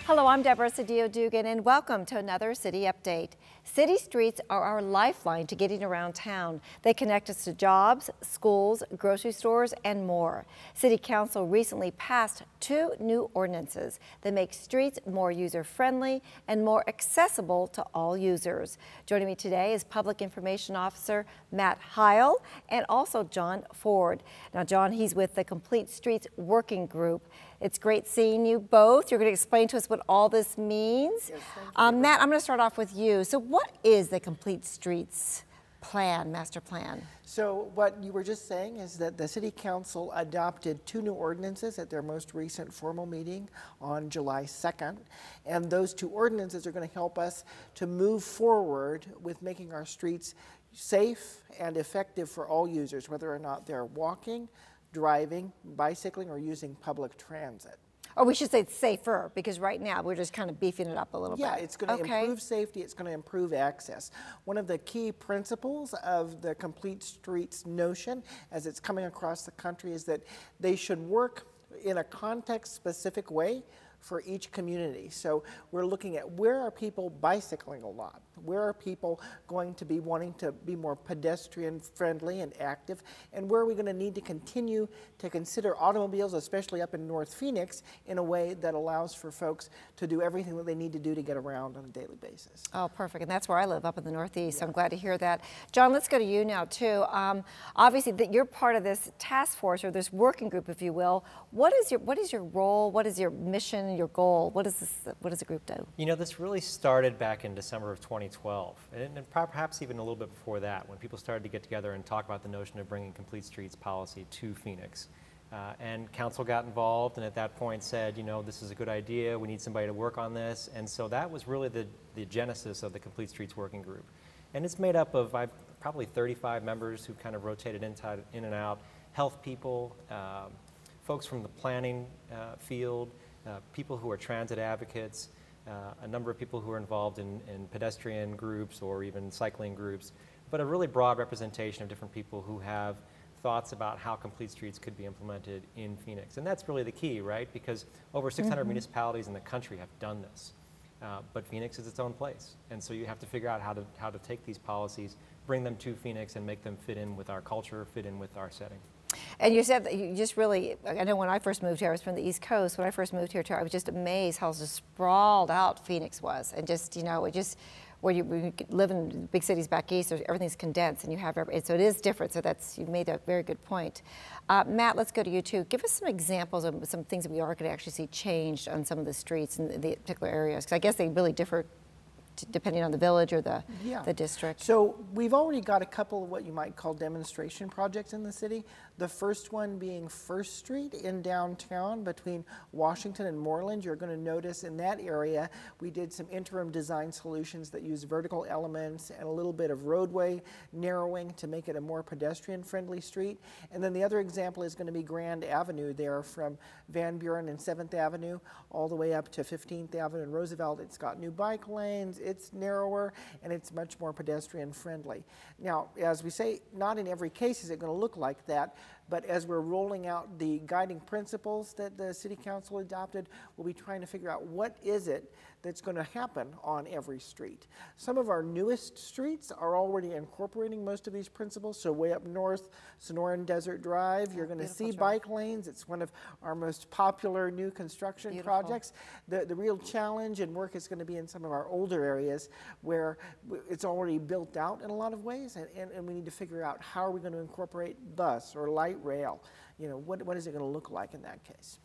Hello, I'm Deborah Cedillo-Dugan, and welcome to another City Update. City streets are our lifeline to getting around town. They connect us to jobs, schools, grocery stores, and more. City Council recently passed 2 new ordinances that make streets more user-friendly and more accessible to all users. Joining me today is Public Information Officer Matt Heil and also John Ford. Now, John, he's with the Complete Streets Working Group. It's great seeing you both. You're going to explain to us what all this means. Yes, Matt, I'm going to start off with you. So what is the Complete Streets plan, master plan? So what you were just saying is that the City Council adopted 2 new ordinances at their most recent formal meeting on July 2nd. And those 2 ordinances are going to help us to move forward with making our streets safe and effective for all users, whether or not they're walking, driving, bicycling, or using public transit. Or we should say it's safer, because right now we're just kind of beefing it up a little bit. Yeah, it's going to improve safety, it's going to improve access. One of the key principles of the Complete Streets notion, as it's coming across the country, is that they should work in a context-specific way for each community. So we're looking at where are people bicycling a lot? Where are people going to be wanting to be more pedestrian friendly and active? And where are we going to need to continue to consider automobiles, especially up in North Phoenix, in a way that allows for folks to do everything that they need to do to get around on a daily basis? Oh, perfect. And that's where I live, up in the Northeast. So I'm glad to hear that. John, let's go to you now, too. Obviously, you're part of this task force, or this working group, if you will. What is your role? What is your mission, your goal? What does the group do? You know, this really started back in December of 2012, and perhaps even a little bit before that, when people started to get together and talk about the notion of bringing Complete Streets policy to Phoenix. And council got involved, and at that point said, you know, this is a good idea, we need somebody to work on this. And so that was really the genesis of the Complete Streets Working Group. And it's made up of probably 35 members who kind of rotated in and out, health people, folks from the planning field, people who are transit advocates, a number of people who are involved in pedestrian groups or even cycling groups, but a really broad representation of different people who have thoughts about how complete streets could be implemented in Phoenix. And that's really the key, right? Because over 600 municipalities in the country have done this. But Phoenix is its own place. And so you have to figure out how to take these policies, bring them to Phoenix, and make them fit in with our culture, fit in with our setting. And you said that you just really, I know when I first moved here, I was from the East Coast. When I first moved here, I was just amazed how just sprawled out Phoenix was. And just, you know, where you live in big cities back east, everything's condensed and you have, so it is different. So you made a very good point. Matt, let's go to you too. Give us some examples of some things that we are going to actually see changed on some of the streets in the particular areas. Because I guess they really differ depending on the village or the district. So we've already got a couple of what you might call demonstration projects in the city. The first one being First Street in downtown between Washington and Moreland. You're going to notice in that area we did some interim design solutions that use vertical elements and a little bit of roadway narrowing to make it a more pedestrian friendly street. And then the other example is going to be Grand Avenue there from Van Buren and 7th Avenue all the way up to 15th Avenue and Roosevelt. It's got new bike lanes, it's narrower, and it's much more pedestrian friendly. Now, as we say, not in every case is it going to look like that, but as we're rolling out the guiding principles that the City Council adopted, we'll be trying to figure out what is it that's going to happen on every street. Some of our newest streets are already incorporating most of these principles. So way up north, Sonoran Desert Drive, you're going to see bike lanes. It's one of our most popular new construction projects. The real challenge and work is going to be in some of our older areas where it's already built out in a lot of ways, and we need to figure out how are we going to incorporate bus or light rail. You know, what is it going to look like in that case?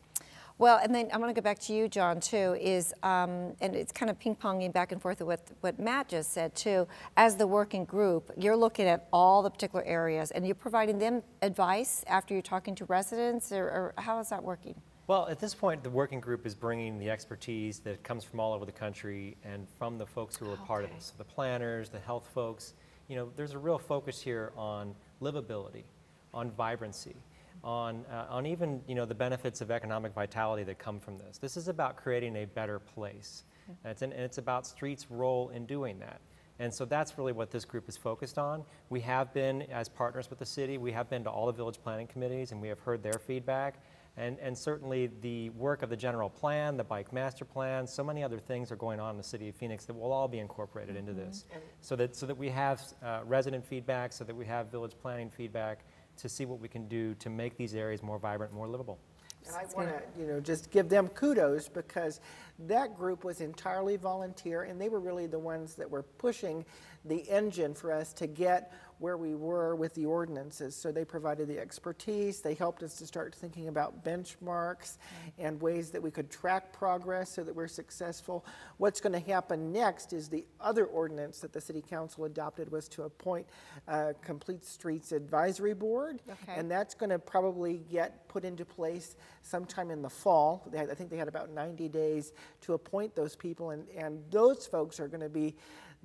Well, and then I'm going to go back to you, John, too, and it's kind of ping-ponging back and forth with what Matt just said, too. As the working group, you're looking at all the particular areas, and you're providing them advice after you're talking to residents, or how is that working? Well, at this point, the working group is bringing the expertise that comes from all over the country and from the folks who are part of this. The planners, the health folks. You know, there's a real focus here on livability, on vibrancy, on even, you know, the benefits of economic vitality that come from this. This is about creating a better place. And it's about streets' role in doing that. And so that's really what this group is focused on. We have been, as partners with the city, we have been to all the village planning committees and we have heard their feedback. And certainly the work of the general plan, the bike master plan, so many other things are going on in the city of Phoenix that will all be incorporated into this, so that we have resident feedback, so that we have village planning feedback to see what we can do to make these areas more vibrant, more livable. And I want to, just give them kudos, because that group was entirely volunteer, and they were really the ones that were pushing the engine for us to get where we were with the ordinances. So they provided the expertise, they helped us to start thinking about benchmarks and ways that we could track progress so that we're successful. What's going to happen next is the other ordinance that the City Council adopted was to appoint a Complete Streets Advisory Board, and that's going to probably get put into place sometime in the fall. I think they had about 90 days to appoint those people, and those folks are going to be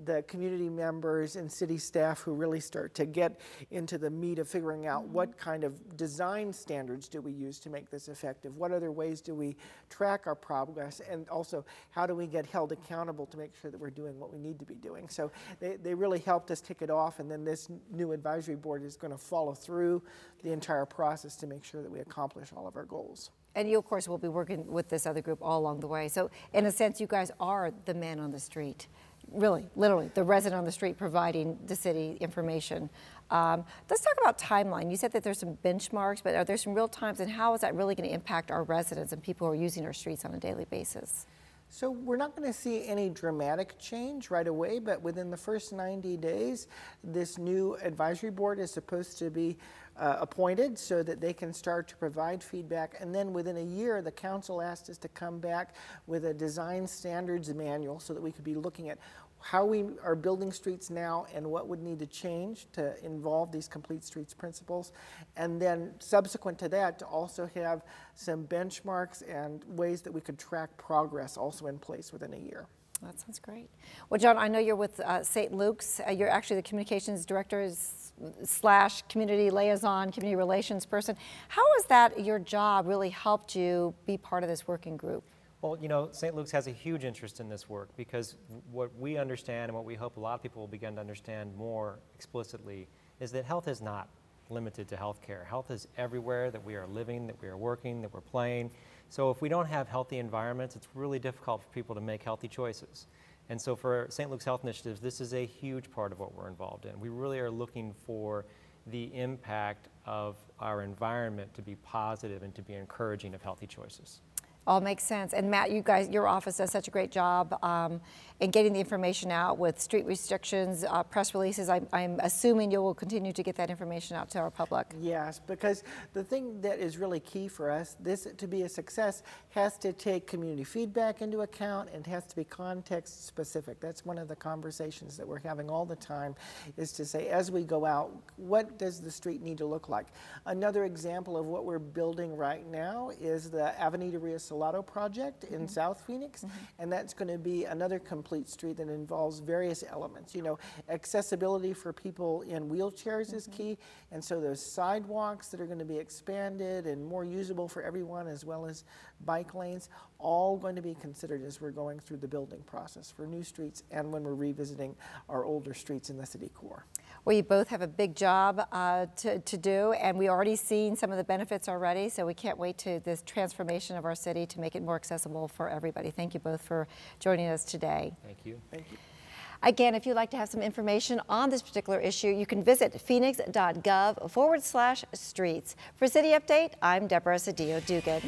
the community members and city staff who really start to get into the meat of figuring out what kind of design standards do we use to make this effective, what other ways do we track our progress, and also how do we get held accountable to make sure that we're doing what we need to be doing. So they really helped us kick it off, and then this new advisory board is going to follow through the entire process to make sure that we accomplish all of our goals. And you, of course, will be working with this other group all along the way. So in a sense, you guys are the man on the street. Really, literally, the resident on the street providing the city information. Let's talk about timeline. You said that there's some benchmarks, but are there some real times, and how is that really going to impact our residents and people who are using our streets on a daily basis? So we're not going to see any dramatic change right away, but within the first 90 days, this new advisory board is supposed to be appointed so that they can start to provide feedback. And then within a year, the council asked us to come back with a design standards manual so that we could be looking at how we are building streets now and what would need to change to involve these complete streets principles. And then subsequent to that, to also have some benchmarks and ways that we could track progress also in place within a year. That sounds great. Well, John, I know you're with St. Luke's. You're actually the communications director / community liaison, community relations person. How has that, your job, really helped you be part of this working group? Well, St. Luke's has a huge interest in this work, because what we understand and what we hope a lot of people will begin to understand more explicitly is that health is not limited to healthcare. Health is everywhere that we are living, that we are working, that we're playing. So if we don't have healthy environments, it's really difficult for people to make healthy choices. And so for St. Luke's Health Initiatives, this is a huge part of what we're involved in. We really are looking for the impact of our environment to be positive and to be encouraging of healthy choices. All makes sense. And Matt, you guys, your office does such a great job in getting the information out with street restrictions, press releases. I'm assuming you will continue to get that information out to our public. Yes, because the thing that is really key for us, this to be a success, has to take community feedback into account and has to be context specific. That's one of the conversations that we're having all the time, is to say, as we go out, what does the street need to look like? Another example of what we're building right now is the Avenida Rio Salado project in South Phoenix, and that's going to be another complete street that involves various elements. Accessibility for people in wheelchairs is key, and so those sidewalks that are going to be expanded and more usable for everyone, as well as bike lanes, all going to be considered as we're going through the building process for new streets and when we're revisiting our older streets in the city core. Well, you both have a big job to do, and we've already seen some of the benefits already, so we can't wait to this transformation of our city to make it more accessible for everybody. Thank you both for joining us today. Thank you. Thank you. Again, if you'd like to have some information on this particular issue, you can visit phoenix.gov /streets. For City Update, I'm Deborah Cedillo Dugan.